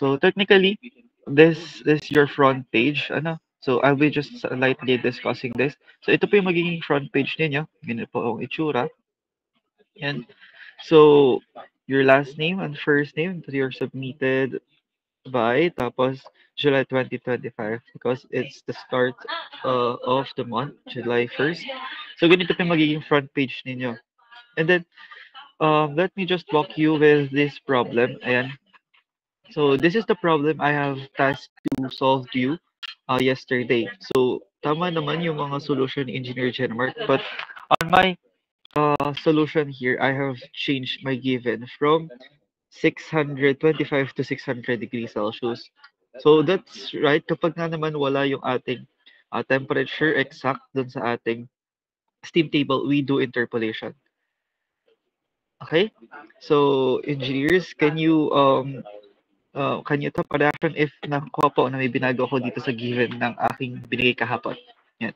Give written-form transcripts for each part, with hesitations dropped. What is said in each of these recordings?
So technically, this is your front page. Ano? So I will just lightly discussing this. So ito po yung magiging front page ninyo. Ganito po ang itsura. And so your last name and first name that you're submitted by tapos July 2025 because it's the start of the month, July 1st. So ganito po yung magiging front page ninyo. And then let me just walk you with this problem. Ayan. So this is the problem I have tasked to solve to you yesterday. So tama naman yung mga solution ni Engineer Genmark, but on my solution here, I have changed my given from 625 to 600 degrees Celsius. So that's right. Kapag nga naman wala yung ating temperature exact dun sa ating steam table, we do interpolation. Okay? So engineers, can you top a reaction if nakuha po na may binago ako dito sa given ng aking binigay kahapon? Yan.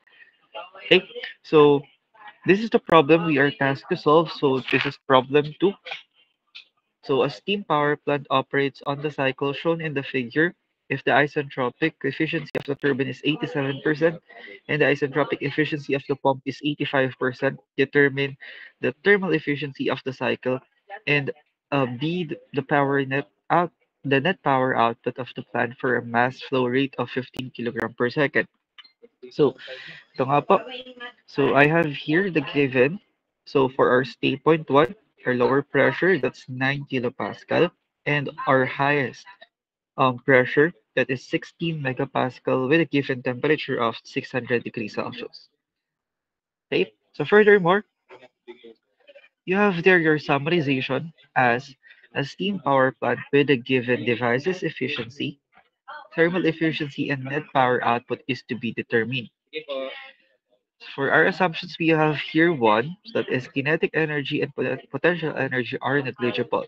Okay? So this is the problem we are tasked to solve. So this is problem 2. So a steam power plant operates on the cycle shown in the figure if the isentropic efficiency of the turbine is 87% and the isentropic efficiency of the pump is 85%, determine the thermal efficiency of the cycle and B the power net out the net power output of the plant for a mass flow rate of 15 kilogram per second. So, ito nga po. So I have here the given. So for our state point 1, our lower pressure, that's 9 kilopascal, and our highest pressure, that is 16 megapascal with a given temperature of 600 degrees Celsius. Okay? So furthermore, you have there your summarization as a steam power plant with a given device's efficiency, thermal efficiency, and net power output is to be determined. For our assumptions, we have here one, so that is kinetic energy and potential energy are negligible.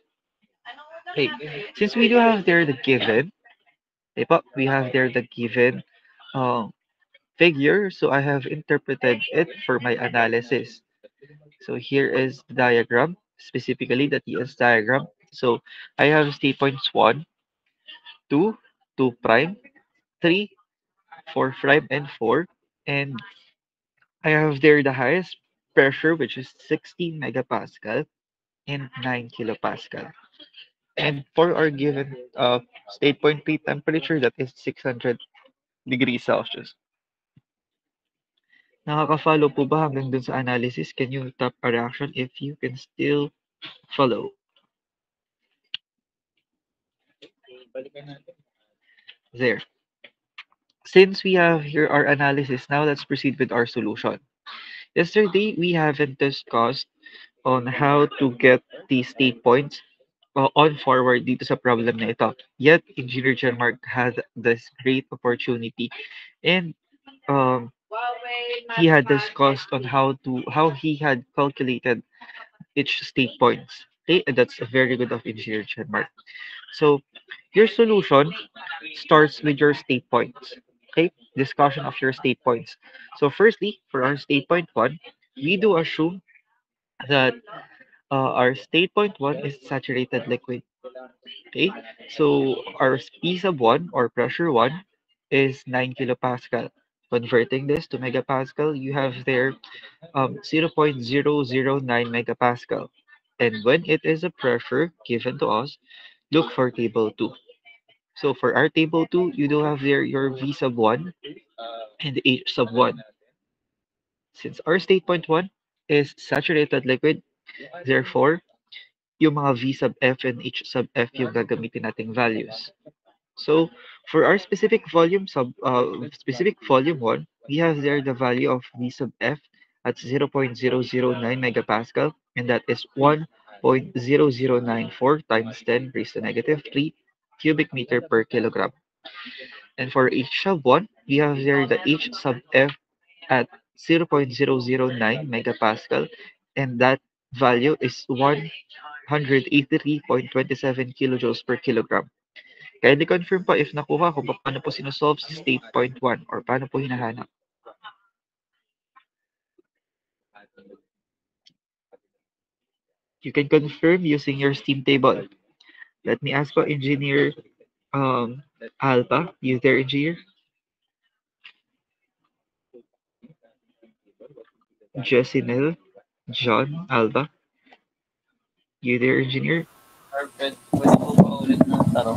Okay, since we do have there the given, okay, po, we have there the given um, figure, so I have interpreted it for my analysis. So here is the diagram, specifically the TS diagram. So I have state points 1, 2, 2 prime, 3, 4 prime, and 4. And I have there the highest pressure, which is 16 megapascal and 9 kilopascal. And for our given state point P temperature, that is 600 degrees Celsius. Nakaka-follow po ba hanggang dun sa analysis? Can you tap a reaction if you can still follow? There. Since we have here our analysis, now let's proceed with our solution. Yesterday, we haven't discussed on how to get the state points on forward dito sa problem na ito. Yet, Engineer Genmark had this great opportunity and um, he had discussed on how he had calculated each state points. Okay, and that's very good of Engineer Genmark. So, your solution starts with your state points. Okay, discussion of your state points. So, firstly, for our state point 1, we do assume that our state point 1 is saturated liquid. Okay, so our P sub 1 or pressure 1 is 9 kilopascal. Converting this to megapascal, you have there 0.009 megapascal. And when it is a pressure given to us, look for table 2. So for our table 2, you do have there your V sub 1 and H sub 1. Since our state point 1 is saturated liquid, therefore, yung mga V sub F and H sub F yung gagamitin nating values. So for our specific volume 1, we have there the value of V sub F at 0.009 megapascal, and that is 1.0094 times 10 raised to negative 3 cubic meter per kilogram. And for H sub 1, we have there the H sub F at 0.009 megapascal, and that value is 183.27 kilojoules per kilogram. Kindly confirm po if nakuha kung paano po sinosolve si state point 1 or paano po hinahanap. You can confirm using your steam table. Let me ask po, Engineer Alba, you there, engineer? Jessinel, John, Alba, you there, engineer? Pwede po ba ulit ng tanong?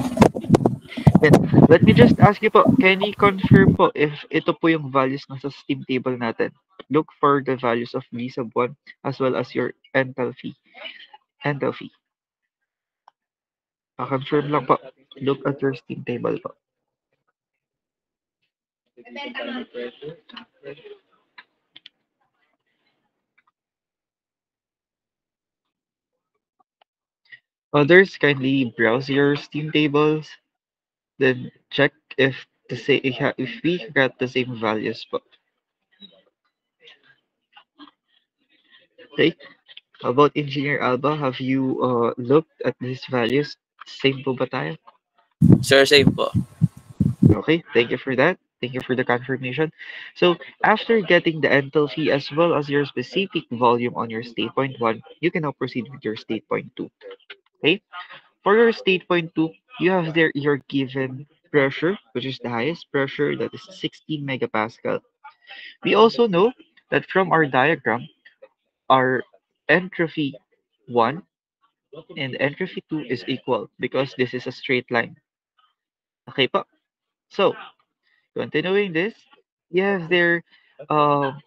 Then, let me just ask you po, can you confirm po if ito po yung values na sa steam table natin? Look for the values of V sub 1 as well as your enthalpy. Enthalpy. Confirm lang po. Look at your steam table po. Others, kindly browse your steam tables, then check if if we got the same values po. Okay? How about Engineer Alba? Have you looked at these values? Same po ba tayo? Sir, same po. Okay, thank you for that. Thank you for the confirmation. So after getting the enthalpy as well as your specific volume on your state point 1, you can now proceed with your state point 2. Okay? For your state point 2, you have there your given pressure, which is the highest pressure, that is 16 megapascal. We also know that from our diagram, our entropy 1 and entropy 2 is equal because this is a straight line. Okay po? So, continuing this, you have there um,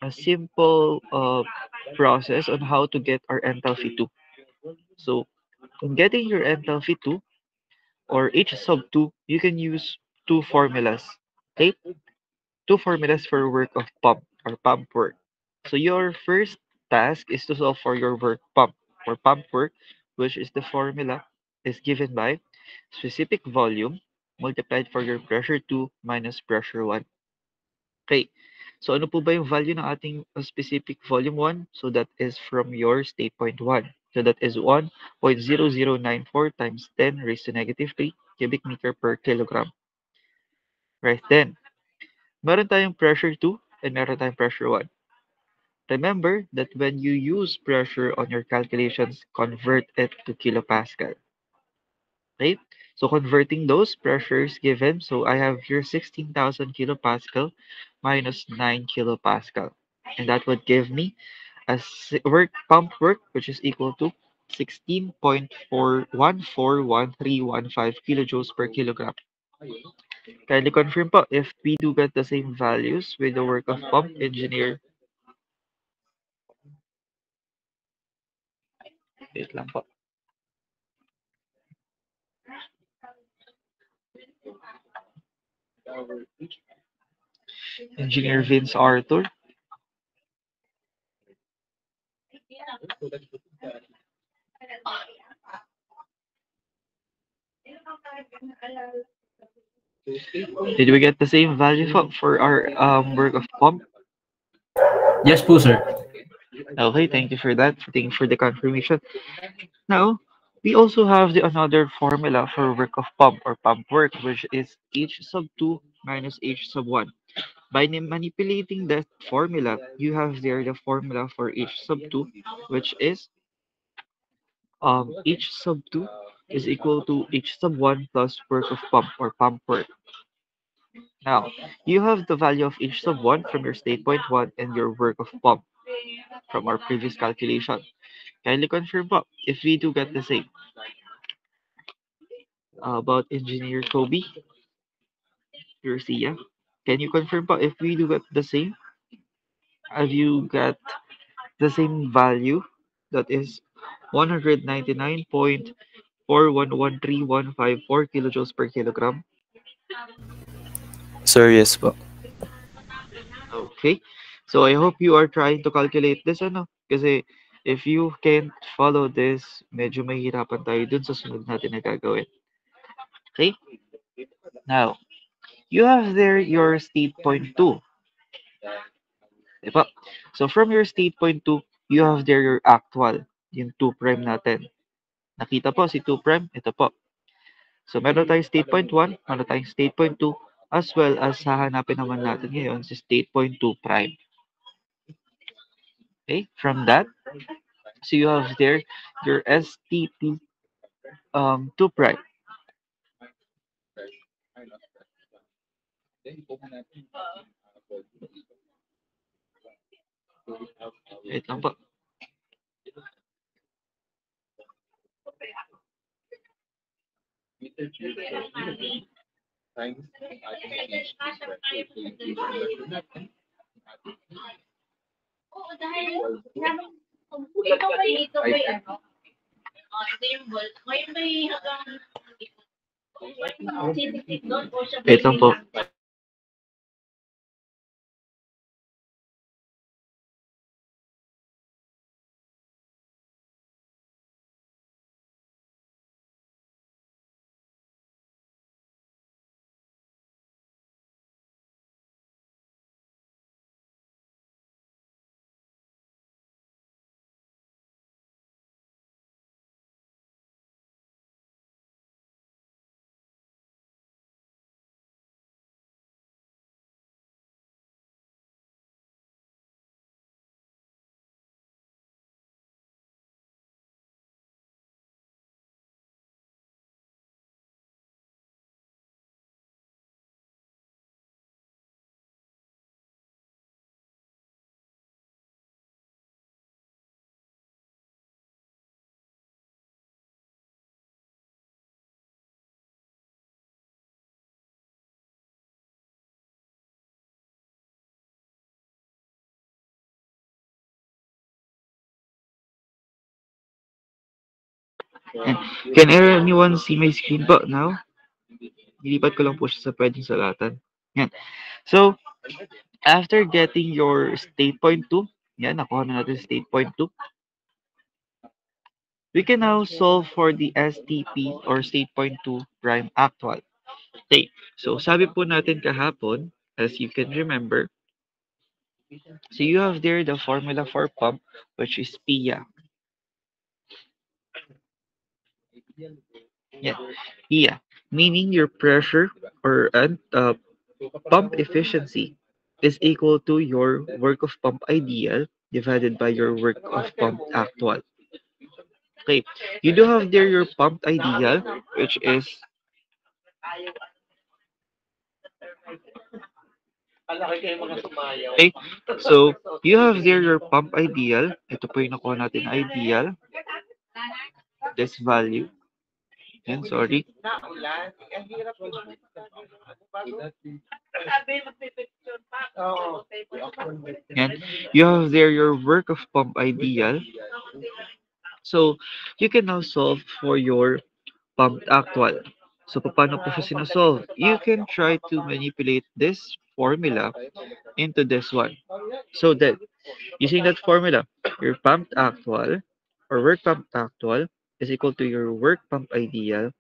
a simple process on how to get our enthalpy 2. So, in getting your enthalpy 2 or H sub 2, you can use two formulas. Okay? Two formulas for work of pump or pump work. So your first task is to solve for your work pump or pump work, which is the formula is given by specific volume multiplied for your pressure 2 minus pressure 1. Okay. So ano po ba yung value ng ating specific volume 1? So that is from your state point 1. So that is 1.0094 times 10 raised to negative 3 cubic meter per kilogram. Right then, meron tayong pressure 2 and meron tayong pressure 1. Remember that when you use pressure on your calculations, convert it to kilopascal. Right? So converting those pressures given, so I have here 16,000 kilopascal minus 9 kilopascal. And that would give me a pump work, which is equal to 16.41411315 kilojoules per kilogram. Kindly confirm po if we do get the same values with the work of pump engineer. Wait lang po. Engineer Vince Arthur. Did we get the same value for our work of pump? Yes po, sir. Okay, thank you for that. Thank you for the confirmation. Now, we also have the another formula for work of pump or pump work, which is H sub 2 minus H sub 1. By manipulating that formula, you have there the formula for H sub 2, which is H sub 2 is equal to H sub 1 plus work of pump or pump work. Now, you have the value of H sub 1 from your state point 1 and your work of pump from our previous calculation. Kindly confirm po if we do get the same. About Engineer Kobe, Garcia. Can you confirm po if we do get the same? Have you got the same value? That is 199.4113154 kilojoules per kilogram. Sir, yes po. Okay. So I hope you are trying to calculate this ano. Kasi if you can't follow this, medyo mahihirapan tayo dun sa sunod natin na gagawin. Okay? Now, you have there your state point 2. Diba? So from your state point 2, you have there your actual, yung 2 prime natin. Nakita po si 2 prime, ito po. So meron tayong state point 1, meron tayong state point 2, as well as hahanapin naman natin ngayon si state point 2 prime. Okay? From that, so you have there your STP 2 prime. Wait lang po. Oo, dahil ikaw ba ano? Ito yung ball. Ngayon ba hanggang titik doon o siya Wait lang po. Yan. Can anyone see my screen po now? Nilipat ko lang po siya sa pwedeng salatan. Yan. So, after getting your state point 2, yan, nakuha na natin state point 2. We can now solve for the STP or state point 2 prime actual. Okay. So, sabi po natin kahapon, as you can remember, so you have there the formula for pump, which is PIA. Yeah, PIA, meaning your pressure or pump efficiency is equal to your work of pump ideal divided by your work of pump actual. Okay, you do have there your pump ideal, which is okay. So you have there your pump ideal. Ito po yung nakuha natin ideal. This value. And sorry. And you have there your work of pump ideal. So you can now solve for your pumped actual. So paano po siya sinosolve? You can try to manipulate this formula into this one. So that using that formula, your pumped actual or work pumped actual is equal to your work pump ideal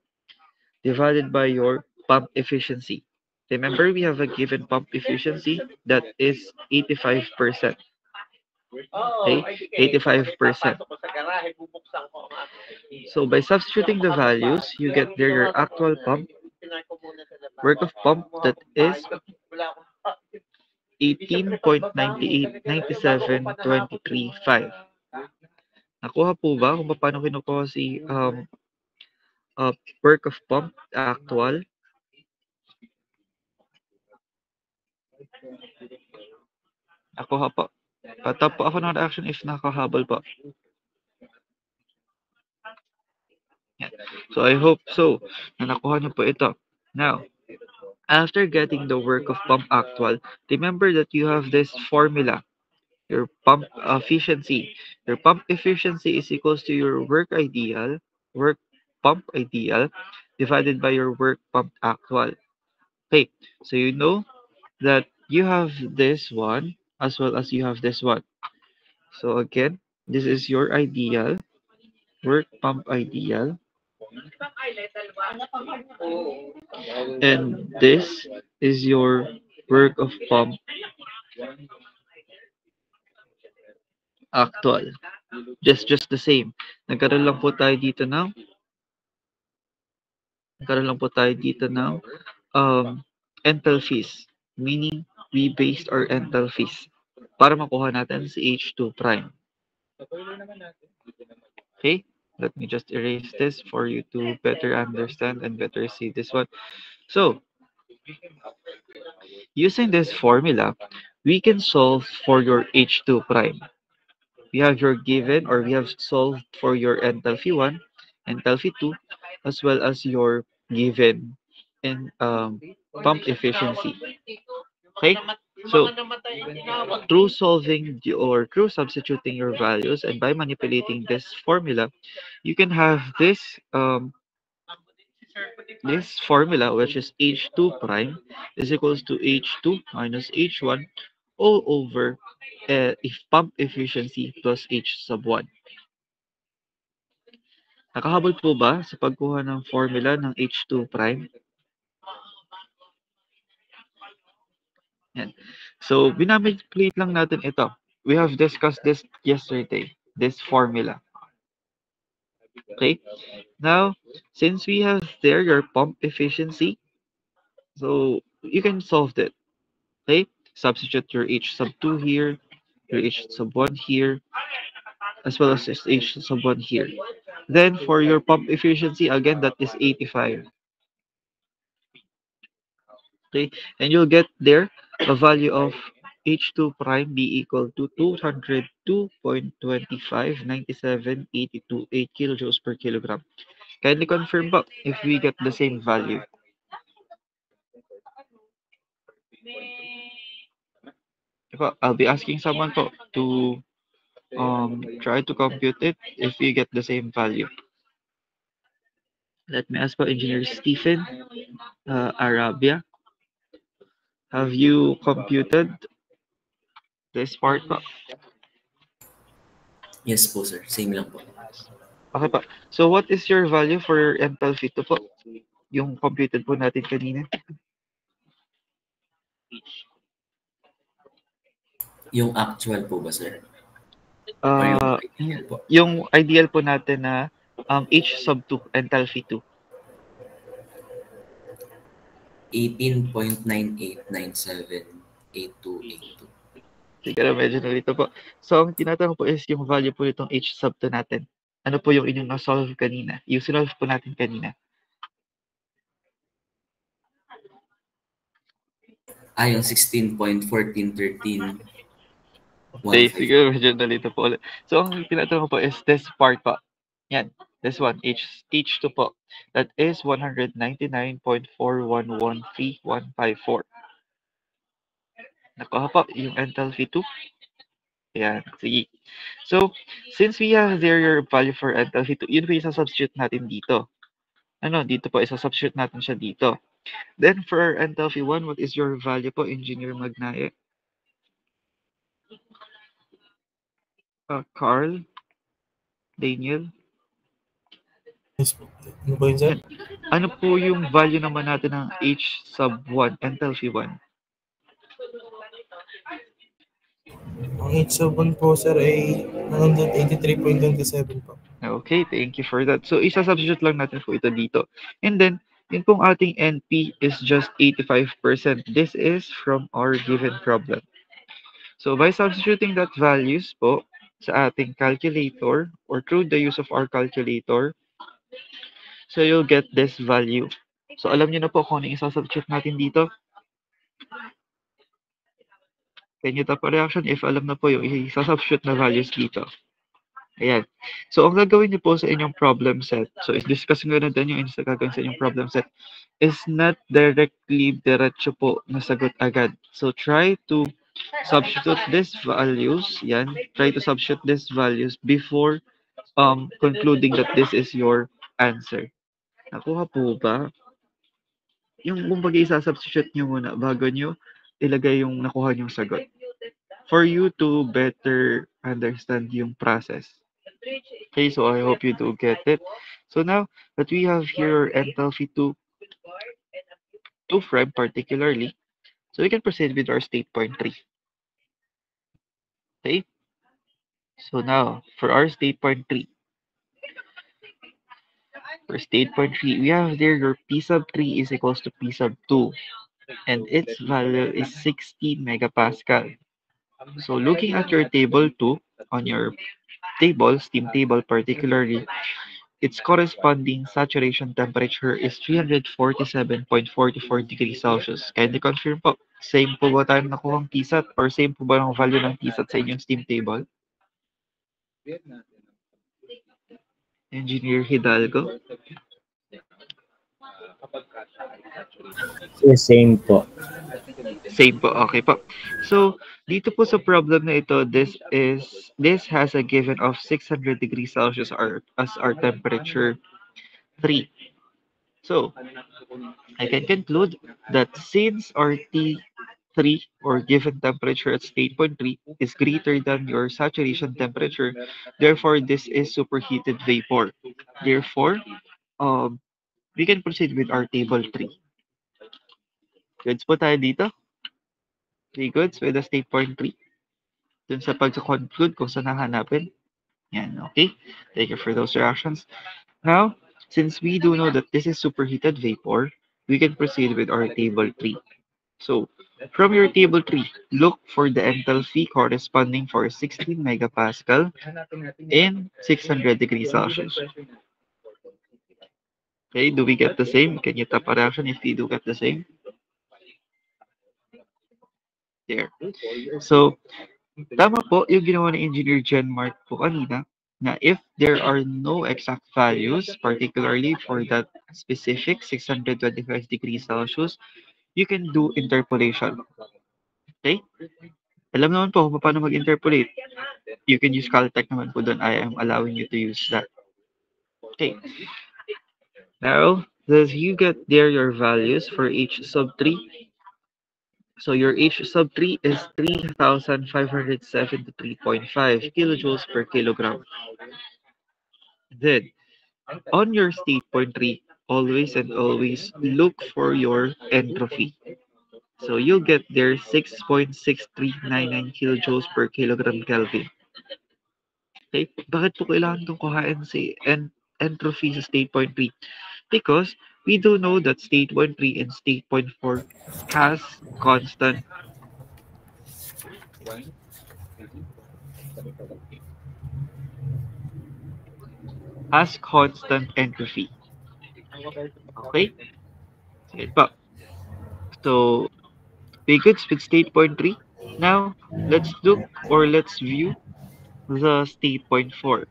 divided by your pump efficiency. Remember, we have a given pump efficiency that is 85%. Okay? 85%. So by substituting the values, you get there your actual pump, work of pump that is 18.989723.5. Nakuha po ba kung paano kinukuha si work of pump actual? Nakuha po. Patap po ako ng reaction if nakahabol po. Yan. So I hope so na nakuha niyo po ito. Now, after getting the work of pump actual, remember that you have this formula, your pump efficiency. Your pump efficiency is equals to your work pump ideal, divided by your work pump actual. Okay, so you know that you have this one as well as you have this one. So again, this is your ideal, work pump ideal, and this is your work of pump actual. Just the same. Nagkaroon lang po tayo dito ng enthalpies, meaning we based our enthalpies para makuha natin si H2 prime. Okay, let me just erase this for you to better understand and better see this one. So, Using this formula, we can solve for your H2 prime. We have your given, or we have solved for your enthalpy 1, enthalpy 2, as well as your given in pump efficiency. Okay? So, through solving or through substituting your values and by manipulating this formula, you can have this formula, which is H2 prime is equals to H2 minus H1 all over if pump efficiency plus H sub 1. Nakahabol po ba sa pagkuha ng formula ng H2 prime? Yan. So, binamaniplate lang natin ito. We have discussed this yesterday, this formula. Okay? Now, since we have there your pump efficiency, so you can solve it. Okay? Substitute your H sub 2 here, your H sub 1 here, as well as this H sub 1 here. Then, for your pump efficiency, again, that is 85. Okay, and you'll get there a value of H2 prime be equal to 202.259782.8 kilojoules per kilogram. Kindly confirm po if we get the same value. I'll be asking someone po to try to compute it if we get the same value. Let me ask po Engineer Stephen Arabia. Have you computed this part po? Yes po, sir. Same lang po. Okay pa. So what is your value for enthalpy 2 po? Yung computed po natin kanina. Yung actual po ba, sir? Or yung ideal po? Yung ideal po natin na H sub 2, enthalpy 2. 18.98978282. Sige na, medyo nalito po. So, ang tinatanong po is yung value po nitong H sub 2 natin. Ano po yung inyong na-solve kanina? Yung sinolve po natin kanina. Yung 16.1413. Okay, sige, medyo nalito po ulit. So, ang tinatanong po is this part po. Yan, this one, H2 po. That is 199.4113154. Nakuha po yung enthalpy 2. Ayan, sige. So, since we have there your value for enthalpy 2, yun po yung substitute natin dito. Dito po, isa-substitute natin siya dito. Then, for enthalpy 1, what is your value po, Engineer Magnaye? Carl? Daniel? Yes po. Ano po yun, sir? Ano po yung value naman natin ng H sub 1, enthalpy 1? Ang H sub 1 po, sir, ay 183.27 po. Okay, thank you for that. So, isa-substitute lang natin po ito dito. And then, yun pong ating NP is just 85%. This is from our given problem. So, by substituting that values po sa ating calculator or through the use of our calculator, so you'll get this value. So, alam niyo na po kung ano yung isa-substitute natin dito. Can you tap a reaction if alam na po yung isa-substitute na values dito? Ayan. So, ang gagawin niyo po sa inyong problem set, so is-discuss nga na din yung gagawin sa inyong problem set, is not directly diretso po na sagot agad. So, try to substitute these values. Yan. Try to substitute these values before concluding that this is your answer. Nakuha po ba? Yung kumbaga isa-substitute nyo muna bago nyo ilagay yung nakuha nyong sagot. For you to better understand yung process. Okay, so I hope you do get it. So now that we have here enthalpy 2 prime particularly, so we can proceed with our state point 3. Okay, so now for our state point 3, for state point 3, we have there your P sub 3 is equals to P sub 2, and its value is 60 megapascal. So looking at your table 2, on your table, steam table particularly, its corresponding saturation temperature is 347.44 degrees Celsius. Kindly confirm po, same po ba tayo nakuhang TSAT or same po ba ang value ng TSAT sa inyong steam table? Engineer Hidalgo? Same po. Same po, okay po. So, dito po sa problem na ito, this has a given of 600 degrees Celsius as our temperature 3. So, I can conclude that since our T3 or given temperature at state point 3 is greater than your saturation temperature, therefore this is superheated vapor. Therefore, we can proceed with our table 3. Goods po tayo dito? 3 goods with the state point 3. Dun sa pag-conclude kung saan nahanapin. Yan, okay? Thank you for those reactions. Now, since we do know that this is superheated vapor, we can proceed with our table 3. So, from your table 3, look for the enthalpy corresponding for 16 megapascal in 600 degrees Celsius. Okay, do we get the same? Can you tap a reaction if we do get the same? There. So, tama po yung ginawa ni Engineer Genmark po kanina na if there are no exact values, particularly for that specific 625 degrees Celsius, you can do interpolation. Okay? Alam naman po kung paano mag-interpolate. You can use Caltech naman po doon. I am allowing you to use that. Okay. Now, does you get there your values for H sub 3? So your H sub 3 is 3,573.5 kilojoules per kilogram. Then, on your state point 3, always and always look for your entropy. So you'll get there 6.6399 kilojoules per kilogram Kelvin. Okay? Bakit po kailangan itong kuhain si entropy sa state point 3? Because we do know that state point 3 and state point 4 has constant entropy. Okay? Sige pa. So, we good with state point 3. Now, let's look or let's view the state point 4.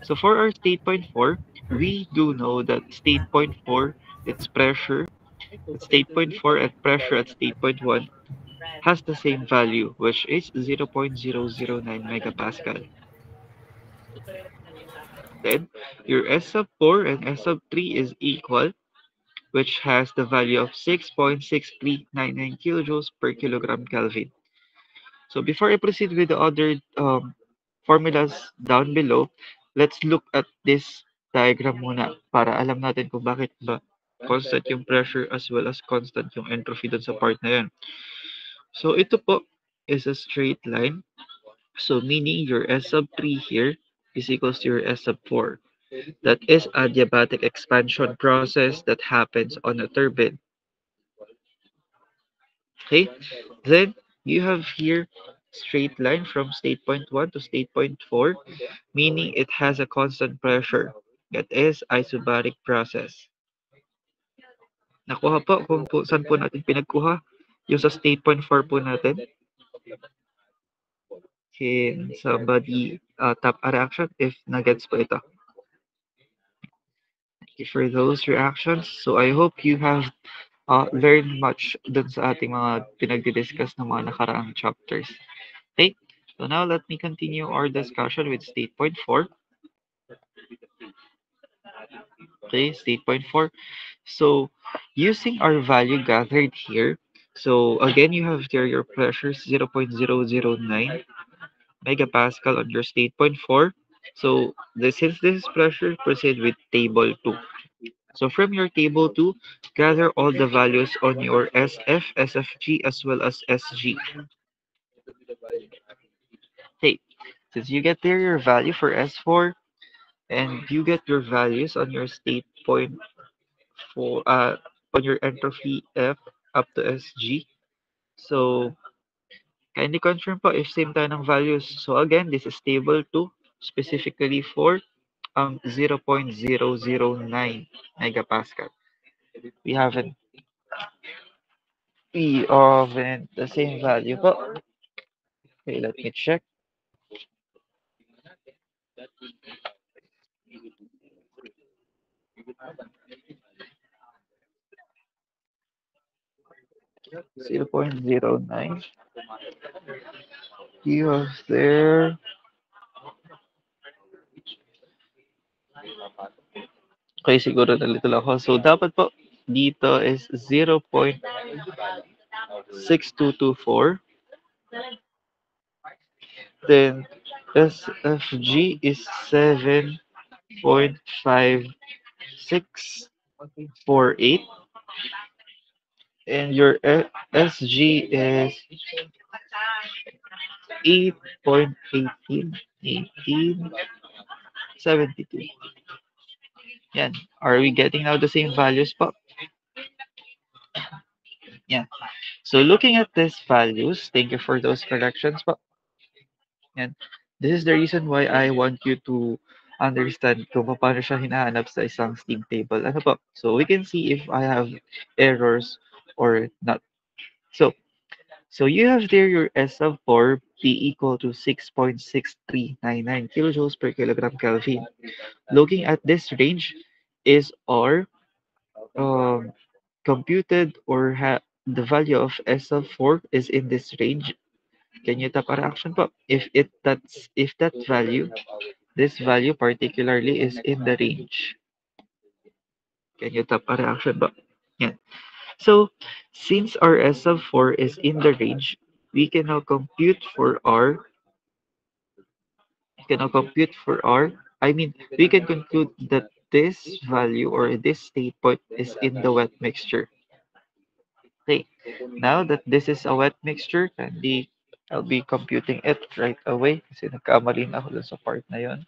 So for our state point 4, we do know that state point 4, its pressure at state point 4 and pressure at state point 1 has the same value, which is 0.009 megapascal. Then, your S sub 4 and S sub 3 is equal, which has the value of 6.6399 kilojoules per kilogram Kelvin. So before I proceed with the other formulas down below, let's look at this diagram muna para alam natin kung bakit ba constant yung pressure as well as constant yung entropy dun sa part na yun. So ito po is a straight line. So meaning your S sub 3 here is equals to your S sub 4. That is adiabatic expansion process that happens on a turbine. Okay, then you have here straight line from state point 1 to state point 4, meaning it has a constant pressure. That is isobaric process. Nakuha po kung po, saan po natin pinagkuha? Yung sa state point 4 po natin. Can somebody tap a reaction if nagets po ito? Thank you for those reactions. So I hope you have learned much dun sa ating mga pinagdi-discuss ng mga nakaraang chapters. Okay, so now let me continue our discussion with state point 4. Okay, state point 4. So using our value gathered here, so again you have there your pressure 0.009 megapascal on your state point 4. So since this is pressure, proceed with table 2. So from your table 2, gather all the values on your SF, SFG, as well as SG. Okay, since you get there your value for S4, and you get your values on your state point 4, on your entropy F up to SG. So, kindly confirm po if same tayo ng values. So again, this is table 2, specifically for ang 0.009 megapascal. We haven't the same value po. Okay, let me check. Zero point zero nine. You have there. Okay, siguro nalito lang ako. So, dapat po dito is 0.6224. Then, SFG is 7.5648. And your SG is 8.1872. Yan. Are we getting now the same values po? Yeah. So looking at these values, thank you for those corrections po. Yan. This is the reason why I want you to understand kung paano siya hinahanap sa isang steam table. Ano po? So we can see if I have errors or not. So you have there your S of 4 P equal to 6.6399 kilojoules per kilogram Kelvin. Looking at this range, is our computed or the value of S of 4 is in this range? Can you tap a reaction po? If that value, this value particularly is in the range. Can you tap a reaction po? Yeah. So since our S of 4 is in the range, we can now compute for our we can conclude that this value or this state point is in the wet mixture. Okay, now that this is a wet mixture, I'll be computing it right away kasi nagkamali na ako dun sa part na yun.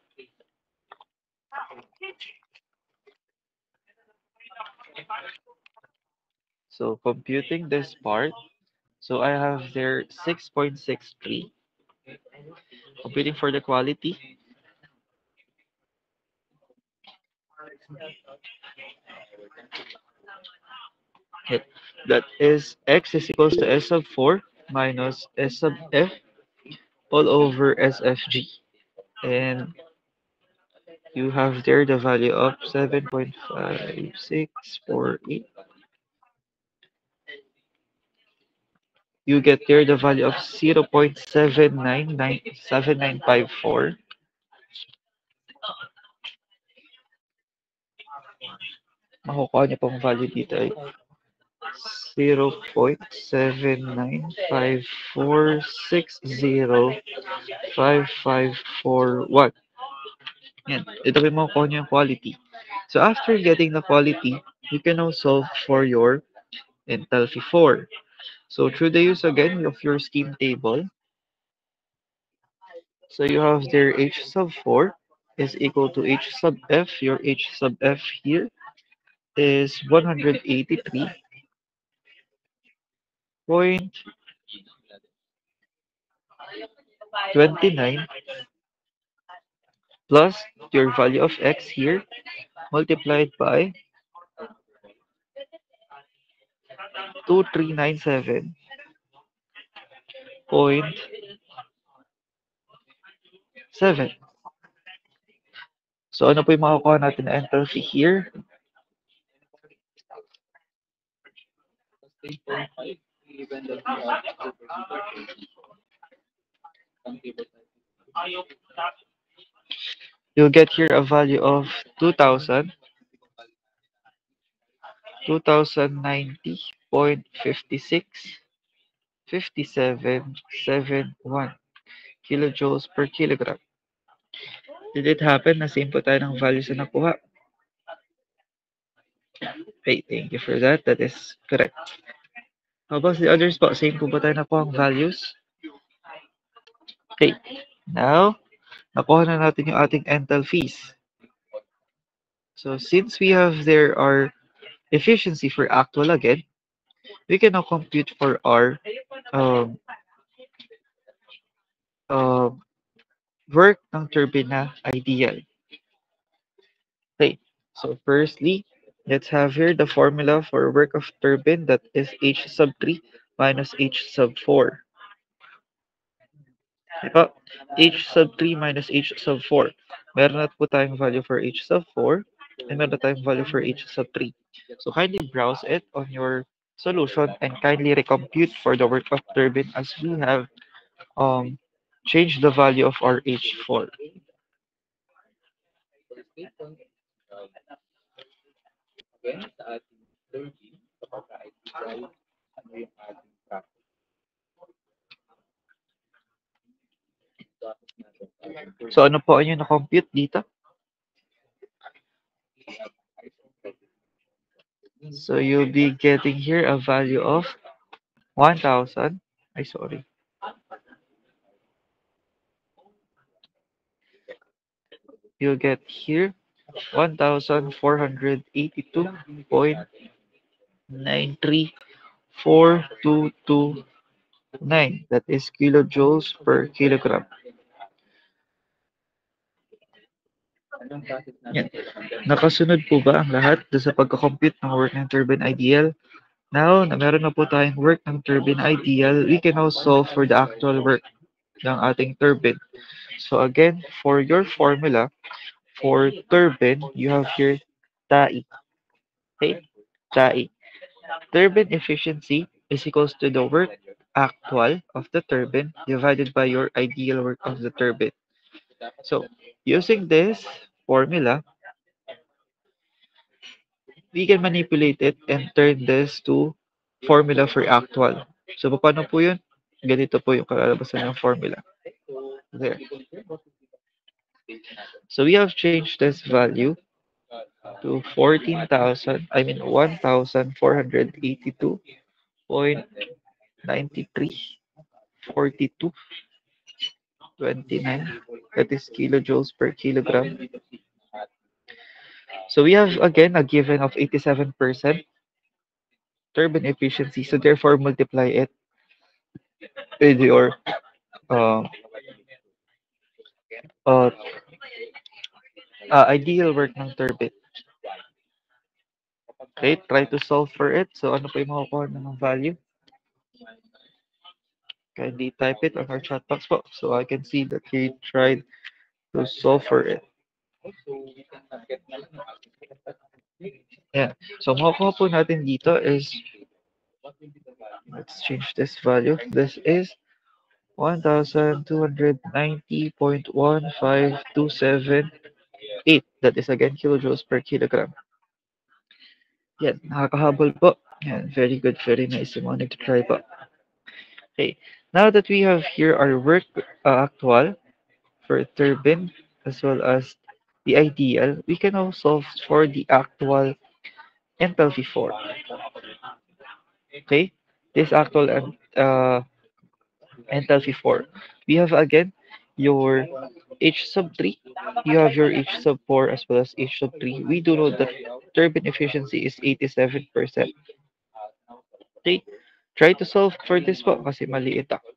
So computing this part, so I have there 6.63. Computing for the quality. That is x is equals to S of 4 minus S sub f all over SFG. And you have there the value of 7.5648. You get there the value of 0.7994. Makukuha niyo pong value dito ay 0.7954605541. Yan. Ito po yung makukuha niyo yung quality. So after getting the quality, you can now solve for your enthalpy 4. So through the use again of your steam table, so you have there H sub 4 is equal to H sub F. Your H sub F here is 183.29 plus your value of x here multiplied by 2397.7. So ano po yung makukuha natin na enthalpy here? You'll get here a value of 2090.565771 kilojoules per kilogram. Did it happen na same po tayo ng values na nakuha? Okay, thank you for that. That is correct. How about the others po? Same po ba tayo nakuha ang values? Okay, now, nakuha na natin yung ating enthalpies. So since we have there our efficiency for actual again, we can now compute for our work ng turbine na ideal. So firstly, let's have here the formula for work of turbine, that is H sub 3 minus H sub 4. Diba? H sub 3 minus H sub 4. Meron na po tayong value for H sub 4 and meron na tayong value for H sub 3. So kindly browse it on your solution and kindly recompute for the work of turbine as we have changed the value of our H4. So ano po ang inyong na-compute dito? So you'll be getting here a value of 1,000. Sorry. You'll get here 1,482.9342229. That is kilojoules per kilogram. Yan. Nakasunod po ba ang lahat sa pagka-compute ng work ng turbine ideal? Now, na meron na po tayong work ng turbine ideal, we can now solve for the actual work ng ating turbine. So again, for your formula, for turbine, you have here TAI. Okay? TAI. Turbine efficiency is equals to the work actual of the turbine divided by your ideal work of the turbine. So, using this formula, we can manipulate it and turn this to formula for actual. So, paano po yun? Ganito po yung kalalabasan ng formula. There. So, we have changed this value to 14,482.934229. That is kilojoules per kilogram. So we have again a given of 87% turbine efficiency. So therefore multiply it with your uh, uh, ideal work ng turbine. Okay, try to solve for it. So ano po yung makukuha ng value? Kindly type it on our chat box po. So I can see that he tried to solve for it. Yeah. So makukuha po natin dito is, let's change this value. This is 1,290.15278. That is again kilojoules per kilogram. Yan, nakakahabol po. Yan, very good, very nice. You wanted to try po. Okay, now that we have here our work actual for turbine as well as the ideal, we can now solve for the actual enthalpy 4. Okay, this actual enthalpy 4. We have again your H sub 3, you have your H sub 4 as well as H sub 3. We do know that turbine efficiency is 87%. Okay, try to solve for this po kasi maliit ako.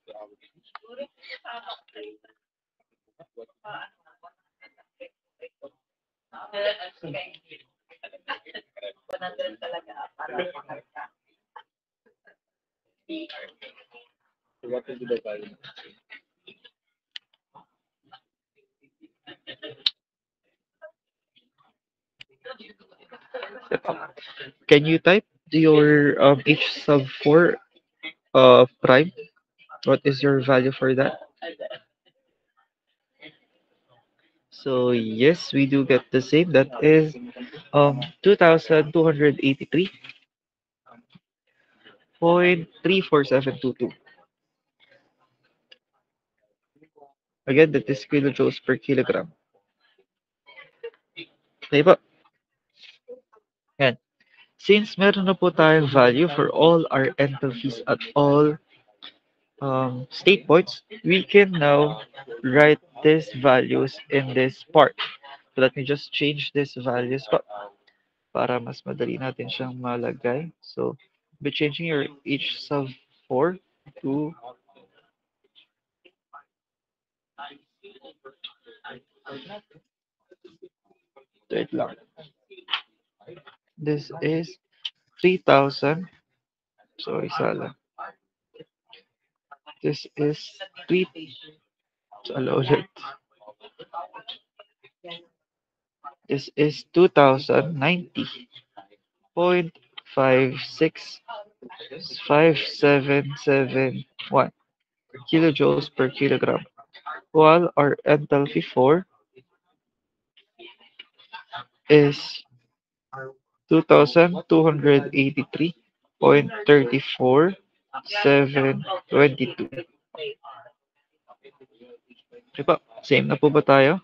Can you type your H sub 4 prime? What is your value for that? So yes, we do get the same. That is 2,283.34722. Again, that is kilojoules per kilogram. Okay po. Yan. Since meron na po tayong value for all our enthalpies at all state points, we can now write these values in this part. So let me just change these values pa para mas madali natin siyang malagay. So be changing your H sub 4 to wait lang. This is 3,000. Sorry, Sala. This is 3. Sala ulit. This is 2,090.56771 kilojoules per kilogram, while our enthalpy 4 is 2,283.34722. Okay po, same na po ba tayo?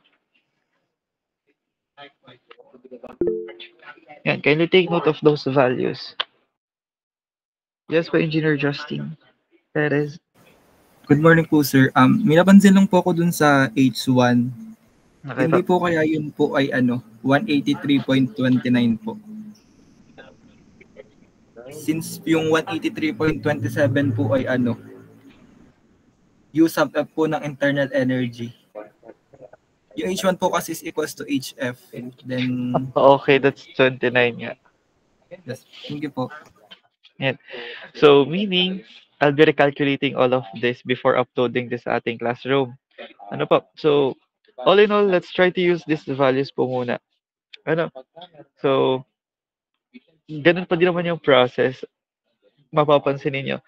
Yan, kindly take note of those values. Yes po, Engineer Justin. That is, Good morning po, sir. May napansin lang po ako dun sa H1. okay Hindi po. po kaya yun po ay 183.29 po. Since yung 183.27 po ay U sub F po ng internal energy. Yung H1 po kasi is equals to HF. Then, Okay, that's 29 nga. yes, thank you po. So, meaning, I'll be recalculating all of this before uploading this sa ating classroom. Ano po? So, all in all, let's try to use these values po muna. Ano? So, ganun pa din naman yung process. Mapapansin ninyo.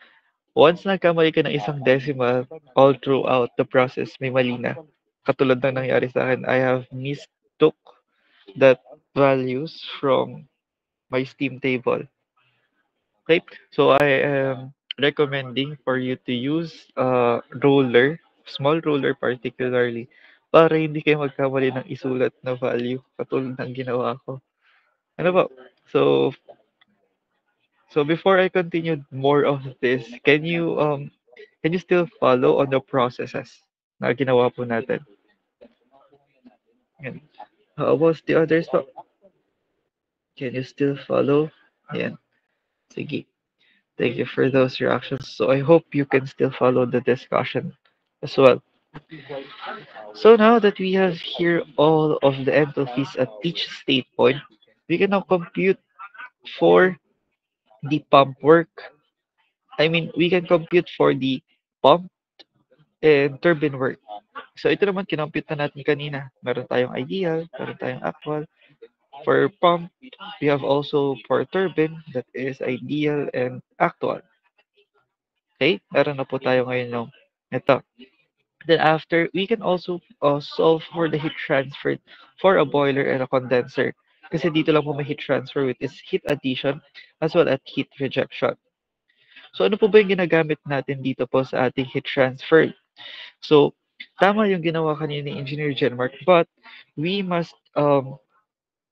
Once nagkamali ka ng isang decimal, all throughout the process, may mali na. Katulad ng nangyari sa akin, I have mistook that values from my Steam table. Okay, so I am recommending for you to use ruler, small ruler particularly, para hindi kayo magkamali ng isulat na value katulad ng ginawa ko. Ano ba? So, so before I continue more of this, can you still follow on the processes na ginawa po natin? Yan. How about the others po? Can you still follow? Yan. Sige. Thank you for those reactions. So I hope you can still follow the discussion as well. So now that we have here all of the enthalpies at each state point, we can now compute for the pump work. I mean, we can compute for the pump and turbine work. So ito naman kinompute na natin kanina. Meron tayong ideal, meron tayong actual. For pump, we have also for turbine that is ideal and actual. Okay? Meron na po tayo ngayon ng ito. Then after, we can also solve for the heat transfer for a boiler and a condenser. Kasi dito lang po may heat transfer with is heat addition as well as heat rejection. So ano po ba yung ginagamit natin dito po sa ating heat transfer? So, tama yung ginawa kanina ni Engineer Genmark, but we must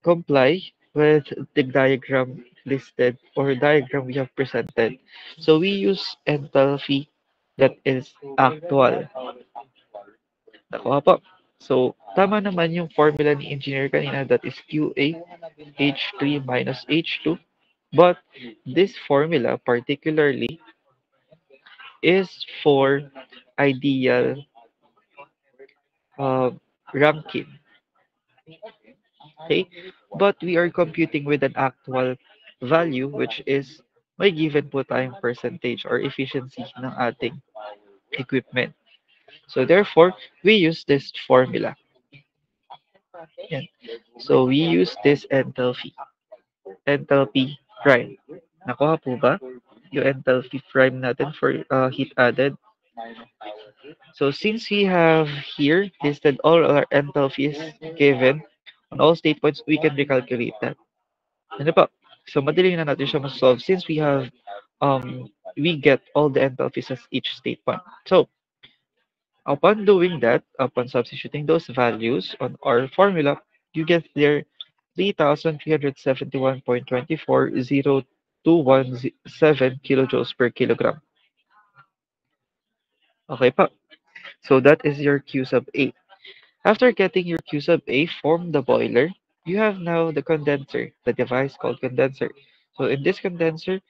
comply with the diagram listed or diagram we have presented. So we use enthalpy that is actual. Nakuha po. So, tama naman yung formula ni engineer kanina that is QA H3 minus H2. But this formula particularly is for ideal ranking. Okay? But we are computing with an actual value which is may given po tayong percentage or efficiency ng ating equipment. So therefore, we use this formula. Yan. So we use this enthalpy prime. Nakuha po ba yung enthalpy prime natin for heat added? So since we have here listed all our enthalpies given on all state points, we can recalculate that. Ano po? So madali na natin siya ma-solve since we get all the enthalpies as each state point. So upon doing that, upon substituting those values on our formula, you get there 3,371.240,217 kilojoules per kilogram. Okay pa. So that is your Q sub A. After getting your Q sub A from the boiler, you have now the condenser, the device called condenser. So in this condenser,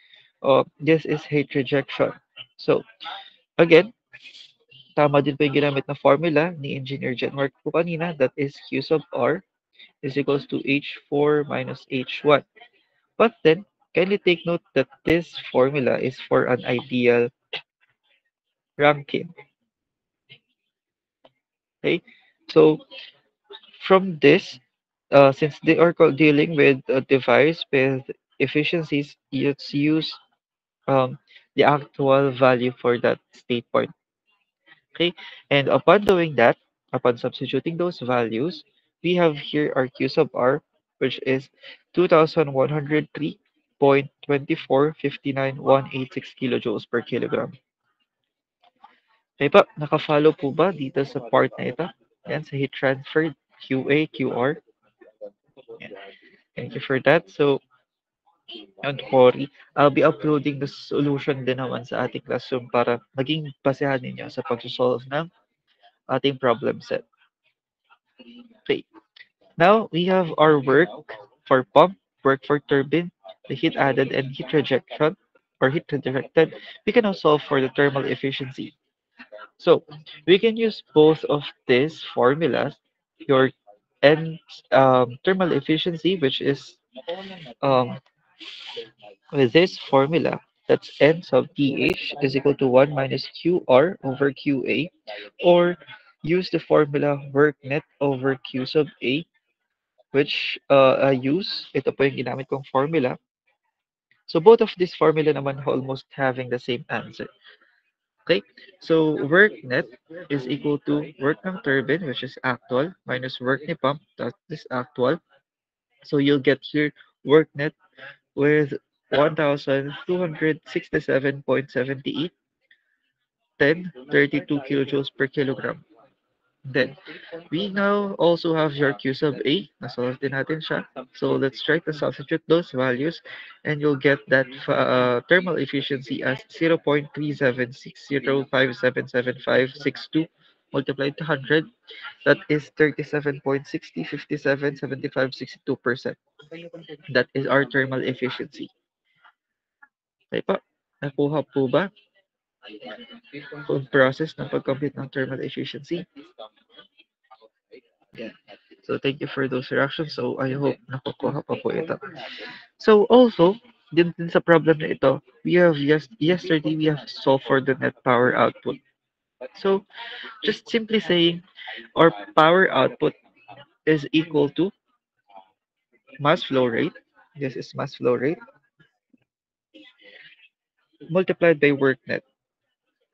this is heat rejection. So again, tama din po yung ginamit na formula ni Engineer Genmark po kanina, that is Q sub R is equals to H4 minus H1. But then, kindly take note that this formula is for an ideal Rankine. Okay, so from this, since they are dealing with a device with efficiencies, let's use um, the actual value for that state point. Okay, and upon doing that, upon substituting those values, we have here our Q sub R, which is 2103.2459186 kilojoules per kilogram. Okay pa, naka-follow po ba dito sa part na ito? Yan, sa heat transfer, QA, QR. Yan. Thank you for that. So, don't worry, I'll be uploading the solution din naman sa ating classroom para maging basehan ninyo sa pag-solve ng ating problem set. Okay. Now, we have our work for pump, work for turbine, the heat added and heat rejection, or heat rejected. We can now solve for the thermal efficiency. So, we can use both of these formulas, your N thermal efficiency, which is um, with this formula, that's N sub TH is equal to 1 minus QR over QA, or use the formula work net over Q sub A, which I use. Ito po yung ginamit kong formula. So both of this formula naman almost having the same answer. Okay, so work net is equal to work ng turbine, which is actual, minus work ni pump, that is actual. So you'll get here work net with 1,267.78, 1032 kilojoules per kilogram. Then, we now also have your Q sub A. Nasolve din natin siya. So, let's try to substitute those values and you'll get that thermal efficiency as 0.3760577562 multiplied to 100. That is 37.60, 57, 75, 62%. That is our thermal efficiency. Okay po? Nakuha po ba kung process ng pag-compute ng thermal efficiency? Yeah. So thank you for those reactions. So I hope nakukuha pa po ito. So also, din sa problem na ito, we have yesterday we have solved for the net power output. So just simply saying our power output is equal to mass flow rate. This is mass flow rate multiplied by work net.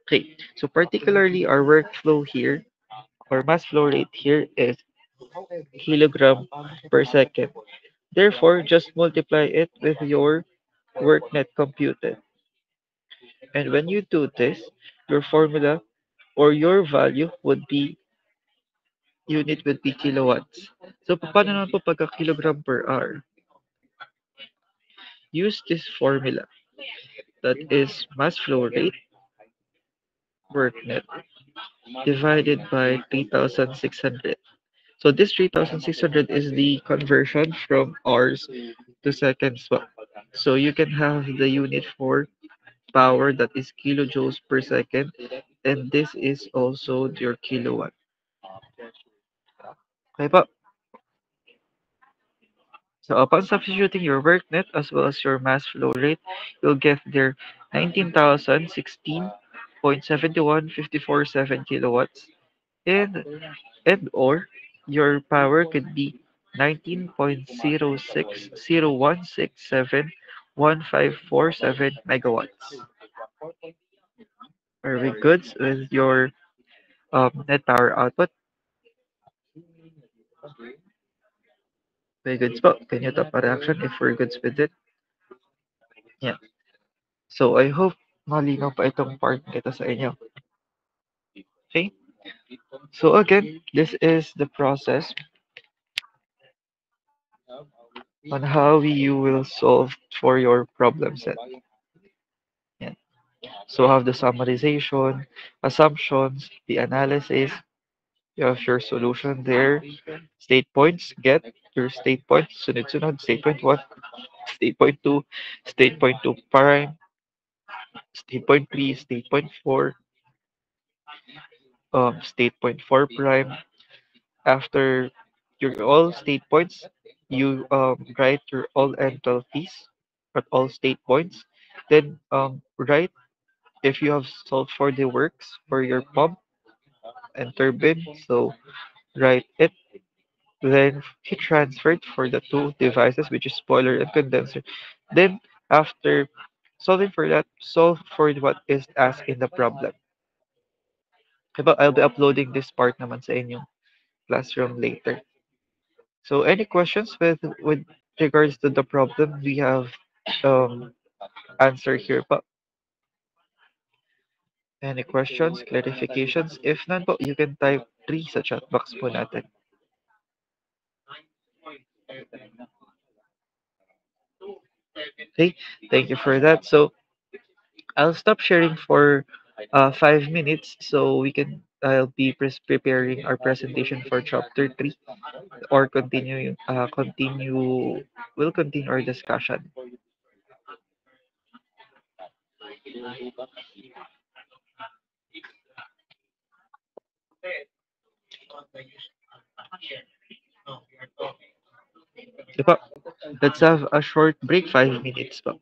Okay, so particularly our workflow here, or mass flow rate here is kilogram per second. Therefore, just multiply it with your work net computed. And when you do this, your formula or your value would be, unit would be kilowatts. So, paano naman po pagka kilogram per hour? Use this formula. That is mass flow rate, work net, divided by 3,600. So this 3,600 is the conversion from hours to seconds. So you can have the unit for power that is kilojoules per second, and this is also your kilowatt. Okay po. So upon substituting your work net as well as your mass flow rate, you'll get there 19,016.71547 kilowatts, and or your power could be 19.06016711547 megawatts. Are we good with your net power output? Very good po. Can you top a reaction if we're good with it? Yeah. So I hope malinaw pa itong part nito sa inyo. Okay? So again, this is the process on how you will solve for your problem set. Yeah. So have the summarization, assumptions, the analysis, you have your solution there, state points, get your state point, sunod-sunod, state point 1, state point 2, state point 2 prime, state point 3, state point 4, state point 4 prime. After your all state points. You write your all enthalpies at all state points. Then write if you have solved for the works for your pump and turbine. So write it. Then heat transferred for the two devices, which is boiler and condenser. Then after solving for that, solve for what is asked in the problem. Diba, I'll be uploading this part naman sa inyong classroom later. So any questions with regards to the problem we have answer here pa? Any questions, clarifications? If none po, you can type 3 sa chat box po natin. Okay, thank you for that. So I'll stop sharing for 5 minutes so we can I'll be preparing our presentation for chapter 3 or we'll continue our discussion. Diba? Let's have a short break, 5 minutes pa.